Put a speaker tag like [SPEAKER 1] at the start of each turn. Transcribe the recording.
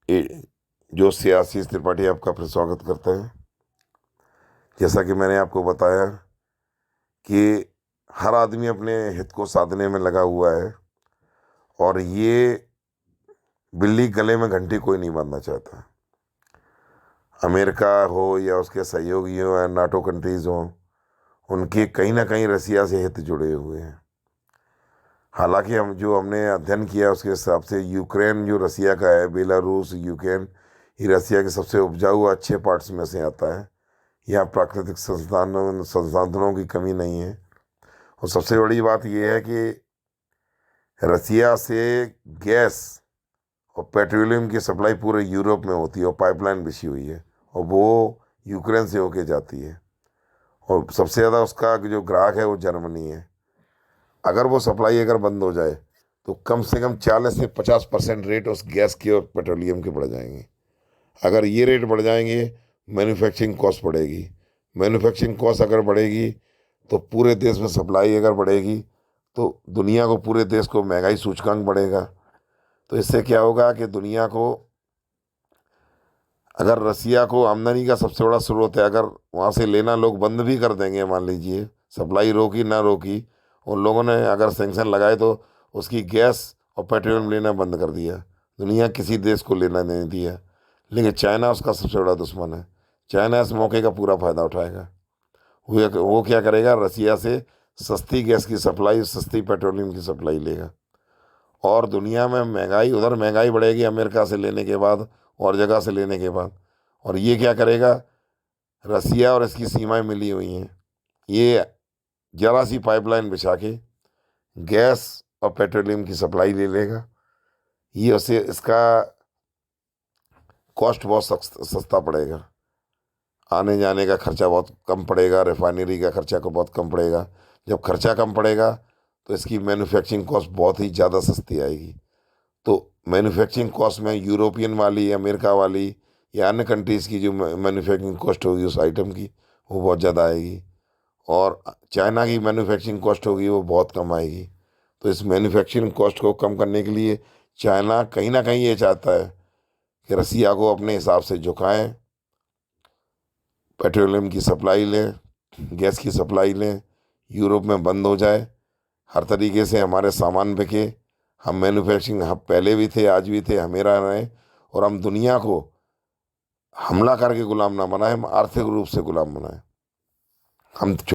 [SPEAKER 1] जो सियासी त्रिपाठी आपका फिर स्वागत करते हैं। जैसा कि मैंने आपको बताया कि हर आदमी अपने हित को साधने में लगा हुआ है, और ये बिल्ली गले में घंटी कोई नहीं बांधना चाहता। अमेरिका हो या उसके सहयोगी हो या नाटो कंट्रीज हो, उनके कहीं ना कहीं रसिया से हित जुड़े हुए हैं। हालांकि हमने अध्ययन किया उसके हिसाब से यूक्रेन जो रसिया का है, बेलारूस, यूक्रेन, ये रसिया के सबसे उपजाऊ अच्छे पार्ट्स में से आता है। यहाँ प्राकृतिक संसाधनों की कमी नहीं है। और सबसे बड़ी बात यह है कि रसिया से गैस और पेट्रोलियम की सप्लाई पूरे यूरोप में होती है, और पाइपलाइन बिछी हुई है, और वो यूक्रेन से होके जाती है। और सबसे ज़्यादा उसका जो ग्राहक है वो जर्मनी है। अगर वो सप्लाई अगर बंद हो जाए तो कम से कम 40 से 50% रेट उस गैस के और पेट्रोलियम के बढ़ जाएंगे। अगर ये रेट बढ़ जाएंगे, मैन्युफैक्चरिंग कॉस्ट बढ़ेगी। मैन्युफैक्चरिंग कॉस्ट अगर बढ़ेगी तो पूरे देश में सप्लाई अगर बढ़ेगी तो दुनिया को, पूरे देश को महंगाई सूचकांक बढ़ेगा। तो इससे क्या होगा कि दुनिया को, अगर रसिया को आमदनी का सबसे बड़ा स्रोत है, अगर वहाँ से लेना लोग बंद भी कर देंगे, मान लीजिए सप्लाई रोकी ना रोकी, उन लोगों ने अगर सैंक्शन लगाए तो उसकी गैस और पेट्रोलियम लेना बंद कर दिया, दुनिया किसी देश को लेना नहीं दिया। लेकिन चाइना उसका सबसे बड़ा दुश्मन है। चाइना इस मौके का पूरा फायदा उठाएगा। वो क्या करेगा, रसिया से सस्ती गैस की सप्लाई, सस्ती पेट्रोलियम की सप्लाई लेगा, और दुनिया में महंगाई, उधर महंगाई बढ़ेगी अमेरिका से लेने के बाद और जगह से लेने के बाद। और ये क्या करेगा, रसिया और इसकी सीमाएं मिली हुई हैं, ये जरा सी पाइपलाइन बिछा के गैस और पेट्रोलियम की सप्लाई ले लेगा। ये उसे, इसका कॉस्ट बहुत सस्ता पड़ेगा, आने जाने का खर्चा बहुत कम पड़ेगा, रिफाइनरी का खर्चा को बहुत कम पड़ेगा। जब खर्चा कम पड़ेगा तो इसकी मैन्युफैक्चरिंग कॉस्ट बहुत ही ज़्यादा सस्ती आएगी। तो मैन्युफैक्चरिंग कॉस्ट में यूरोपियन वाली, अमेरिका वाली या अन्य कंट्रीज़ की जो मैन्युफैक्चरिंग कॉस्ट होगी उस आइटम की, वो बहुत ज़्यादा आएगी, और चाइना की मैन्युफैक्चरिंग कॉस्ट होगी वो बहुत कम आएगी। तो इस मैन्युफैक्चरिंग कॉस्ट को कम करने के लिए चाइना कहीं ना कहीं ये चाहता है कि रसिया को अपने हिसाब से झुकाएं, पेट्रोलियम की सप्लाई लें, गैस की सप्लाई लें, यूरोप में बंद हो जाए, हर तरीके से हमारे सामान बिके, हम मैन्युफैक्चरिंग हब पहले भी थे, आज भी थे, हमेशा रहें, और हम दुनिया को हमला करके गुलाम ना बनाए, हम आर्थिक रूप से गुलाम बनाए। हम